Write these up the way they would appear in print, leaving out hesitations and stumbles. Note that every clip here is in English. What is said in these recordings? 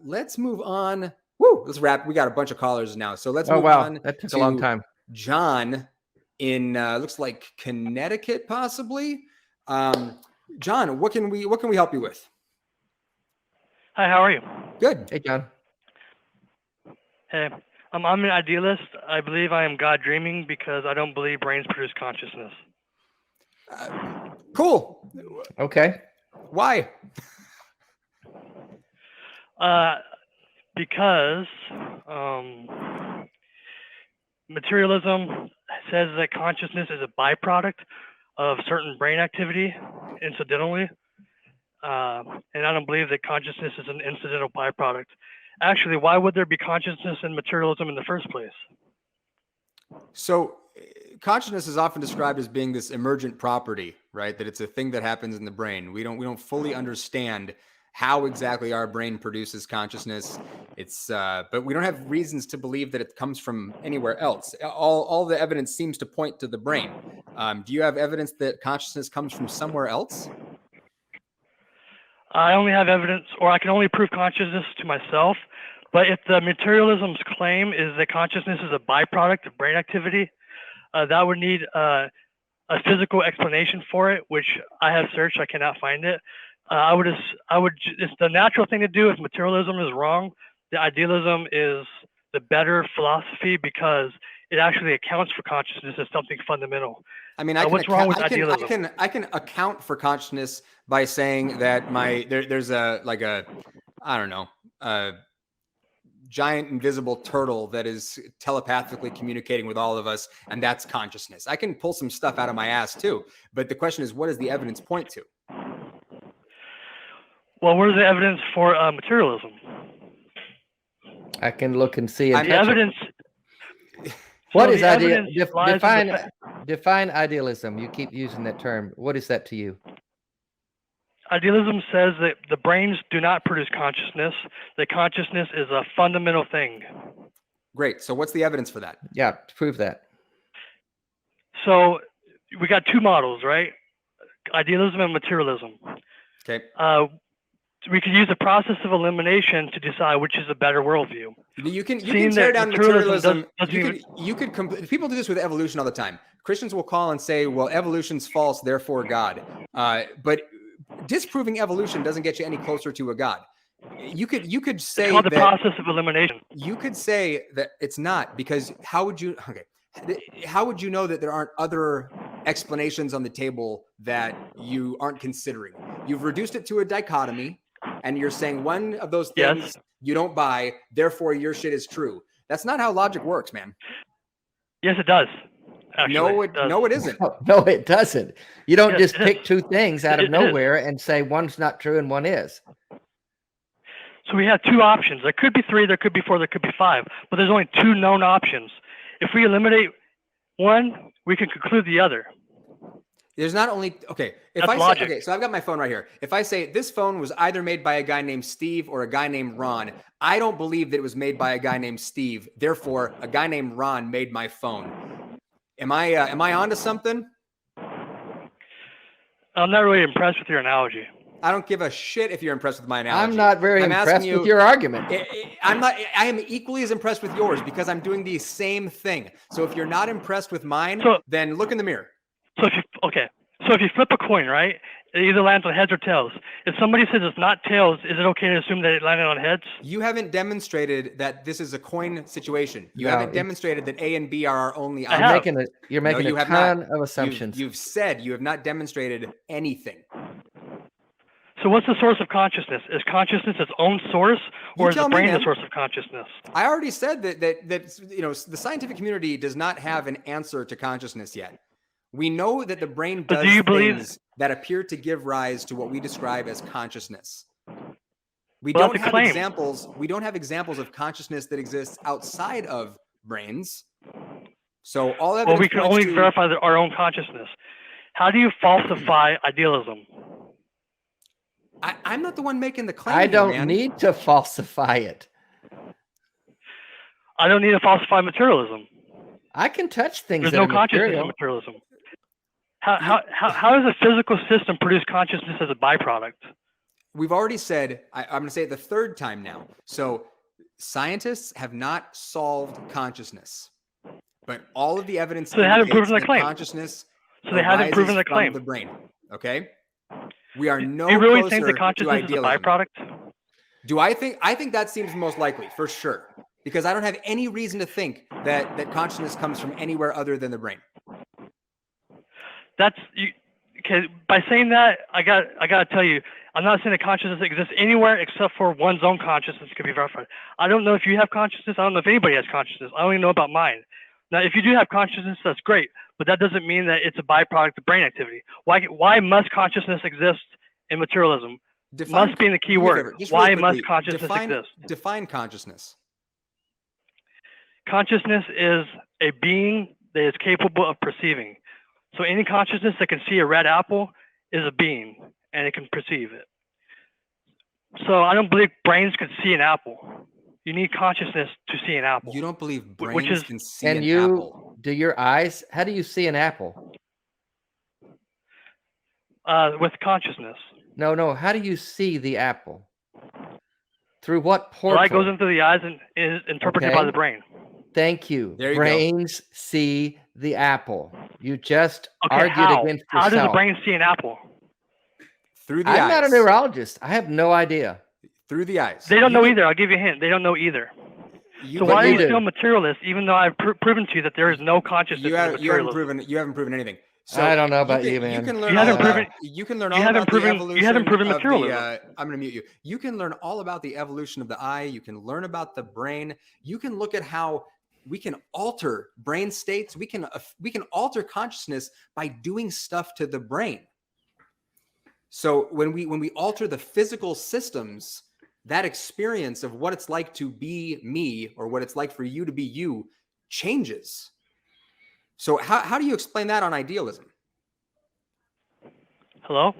Let's move on. Woo! Let's wrap. We got a bunch of callers now, so let's move on. That took a long time. John in looks like Connecticut, possibly. John, what can we help you with? Hi, how are you? Good. Hey, John. Hey, I'm an idealist. I believe I am God dreaming because I don't believe brains produce consciousness. Cool. Okay. Why? Because materialism says that consciousness is a byproduct of certain brain activity, incidentally. And I don't believe that consciousness is an incidental byproduct. Actually, why would there be consciousness in materialism in the first place? So consciousness is often described as being this emergent property, right? That it's a thing that happens in the brain. We don't fully understand how exactly our brain produces consciousness. It's but we don't have reasons to believe that it comes from anywhere else. All the evidence seems to point to the brain. Do you have evidence that consciousness comes from somewhere else? I only have evidence, or I can only prove consciousness to myself. But if the materialism's claim is that consciousness is a byproduct of brain activity, that would need a physical explanation for it, which I have searched. I cannot find it. It's the natural thing to do if materialism is wrong. The idealism is the better philosophy because it actually accounts for consciousness as something fundamental. I mean, what's wrong with idealism? I can account for consciousness by saying that there's a giant invisible turtle that is telepathically communicating with all of us, and that's consciousness. I can pull some stuff out of my ass too, but the question is, what does the evidence point to? Well, where's the evidence for materialism? I can look and see. And the evidence. What is ideal? Define idealism. You keep using that term. What is that to you? Idealism says that the brains do not produce consciousness. That consciousness is a fundamental thing. Great. So what's the evidence for that? Yeah, prove that. So we got two models, right? Idealism and materialism. Okay. We could use a process of elimination to decide which is a better worldview. You can tear down materialism. People do this with evolution all the time. Christians will call and say, well, evolution's false, therefore God. But disproving evolution doesn't get you any closer to a God. You could say it's called the process of elimination. You could say that it's not, because how would you know that there aren't other explanations on the table that you aren't considering? You've reduced it to a dichotomy, and you're saying one of those things you don't buy, therefore your shit is true. That's not how logic works, man. Yes, it does. Actually, no, it isn't. No, it doesn't. You don't just pick two things out of nowhere and say one's not true and one is. So we have two options. There could be three, there could be four, there could be five, but there's only two known options. If we eliminate one, we can conclude the other. There's not only so I've got my phone right here. If I say this phone was either made by a guy named Steve or a guy named Ron, I don't believe that it was made by a guy named Steve. Therefore, a guy named Ron made my phone. Am I onto something? I'm not really impressed with your analogy. I don't give a shit if you're impressed with my analogy. I'm not very impressed with your argument. I am equally as impressed with yours because I'm doing the same thing. So if you're not impressed with mine, then look in the mirror. So if you flip a coin, right, it either lands on heads or tails. If somebody says it's not tails, is it okay to assume that it landed on heads? You haven't demonstrated that this is a coin situation. You haven't demonstrated that A and B are our only options. You're making a ton of assumptions. You've said you have not demonstrated anything. So what's the source of consciousness? Is consciousness its own source, or is the brain the source of consciousness? I already said that the scientific community does not have an answer to consciousness yet. We know that the brain does things that appear to give rise to what we describe as consciousness. We don't have examples. We don't have examples of consciousness that exists outside of brains. So all evidence. Well, we can only verify our own consciousness. How do you falsify idealism? I'm not the one making the claim. I don't need to falsify it. I don't need to falsify materialism. I can touch things. There's no consciousness in materialism. How does a physical system produce consciousness as a byproduct? we've already said, I'm going to say it the third time now. So scientists have not solved consciousness, but all of the evidence So they haven't indicates proven their that claim. consciousness So they haven't proven their arises claim. from the brain. Okay. We are no Do you really closer think that to consciousness is a idealism. byproduct? Do I think? I think that seems most likely, for sure, because I don't have any reason to think that consciousness comes from anywhere other than the brain. That's you. Okay, by saying that, I got to tell you, I'm not saying that consciousness exists anywhere except for one's own consciousness can be verified. I don't know if you have consciousness. I don't know if anybody has consciousness. I only know about mine. Now, if you do have consciousness, that's great, but that doesn't mean that it's a byproduct of brain activity. Why must consciousness exist in materialism? Must being the key word. Why must consciousness exist? Define consciousness. Consciousness is a being that is capable of perceiving. So any consciousness that can see a red apple is a being, and it can perceive it. So I don't believe brains can see an apple. You need consciousness to see an apple. You don't believe brains can see an apple? Do your eyes? How do you see an apple? With consciousness. No. How do you see the apple? Through what portal? The light goes into the eyes and is interpreted by the brain. Thank you. There you Brains go. see the apple. You just argued how? against yourself. How does the brain see an apple? Through the eyes. I'm not a neurologist. I have no idea. Through the eyes. They don't know either. I'll give you a hint. They don't know either. So why are you still materialist, even though I've proven to you that there is no consciousness in materialism? You haven't proven anything. So I don't know about you, man. You can learn all about the evolution. You haven't proven of materialism. I'm going to mute you. You can learn all about the evolution of the eye. You can learn about the brain. You can look at how we can alter brain states. We can alter consciousness by doing stuff to the brain. So when we alter the physical systems, that experience of what it's like to be me or what it's like for you to be you changes. So how do you explain that on idealism? Hello?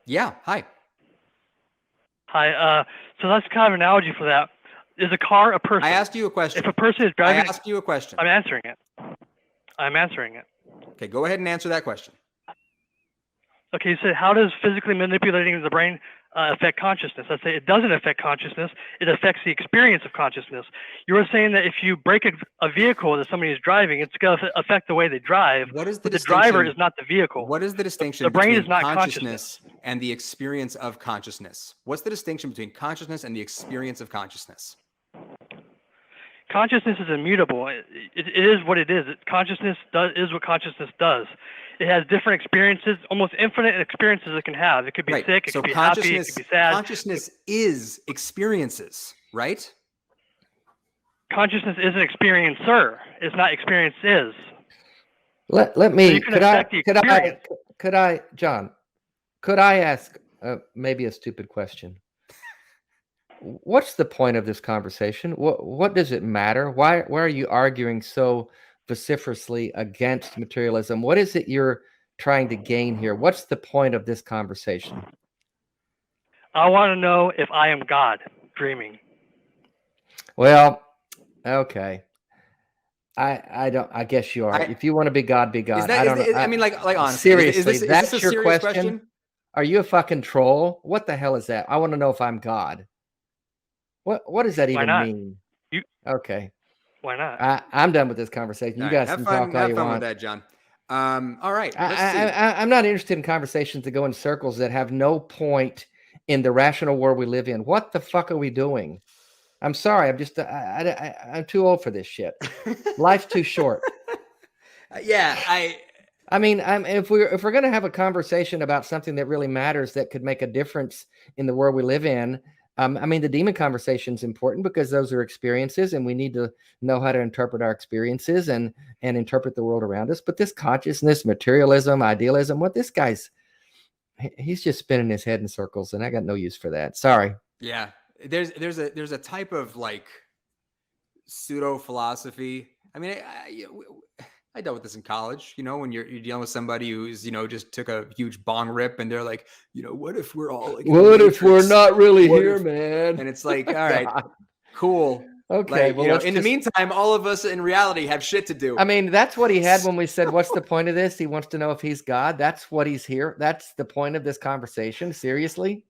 Yeah. Hi. Hi. So that's kind of an analogy for that. Is a car a person? I asked you a question. If a person is driving... I asked you a question. I'm answering it. Okay, go ahead and answer that question. Okay, you said, how does physically manipulating the brain affect consciousness? I say it doesn't affect consciousness. It affects the experience of consciousness. You were saying that if you break a vehicle that somebody is driving, it's going to affect the way they drive. What is the distinction? The driver is not the vehicle. What is the distinction the brain between is not consciousness and the experience of consciousness? What's the distinction between consciousness and the experience of consciousness? Consciousness is immutable. It is what it is. Consciousness is what consciousness does. It has different experiences, almost infinite experiences it can have. It could be sick, it could be happy, it could be sad. Consciousness is experiences, right? Consciousness is an experiencer. It's not experience is. Let me. So John? Could I ask maybe a stupid question? What's the point of this conversation? What does it matter? Why are you arguing so vociferously against materialism? What is it you're trying to gain here? What's the point of this conversation? I want to know if I am God dreaming. Well, okay. I guess you are. If you want to be God, be God. I don't know. I mean, like honestly, seriously, that's is your serious question? Are you a fucking troll? What the hell is that? I want to know if I'm God. What does that even mean? Okay. Why not? I'm done with this conversation. You guys can talk all you want. Have fun with that, John. All right. I'm not interested in conversations that go in circles that have no point in the rational world we live in. What the fuck are we doing? I'm sorry. I'm just I'm too old for this shit. Life's too short. Yeah, I mean, if we're going to have a conversation about something that really matters that could make a difference in the world we live in, I mean, the demon conversation is important because those are experiences, and we need to know how to interpret our experiences and interpret the world around us. But this consciousness, materialism, idealism, what this guy's, he's just spinning his head in circles, and I got no use for that. Sorry. Yeah, there's a type of like pseudo philosophy. I mean, I dealt with this in college, when you're dealing with somebody who's, just took a huge bong rip and they're like, what if we're all like, what if we're not really here, man? And it's like, all right, cool. Okay. Like, in the meantime, all of us in reality have shit to do. I mean, that's what he had when we said, what's the point of this? He wants to know if he's God. That's what he's here. That's the point of this conversation. Seriously.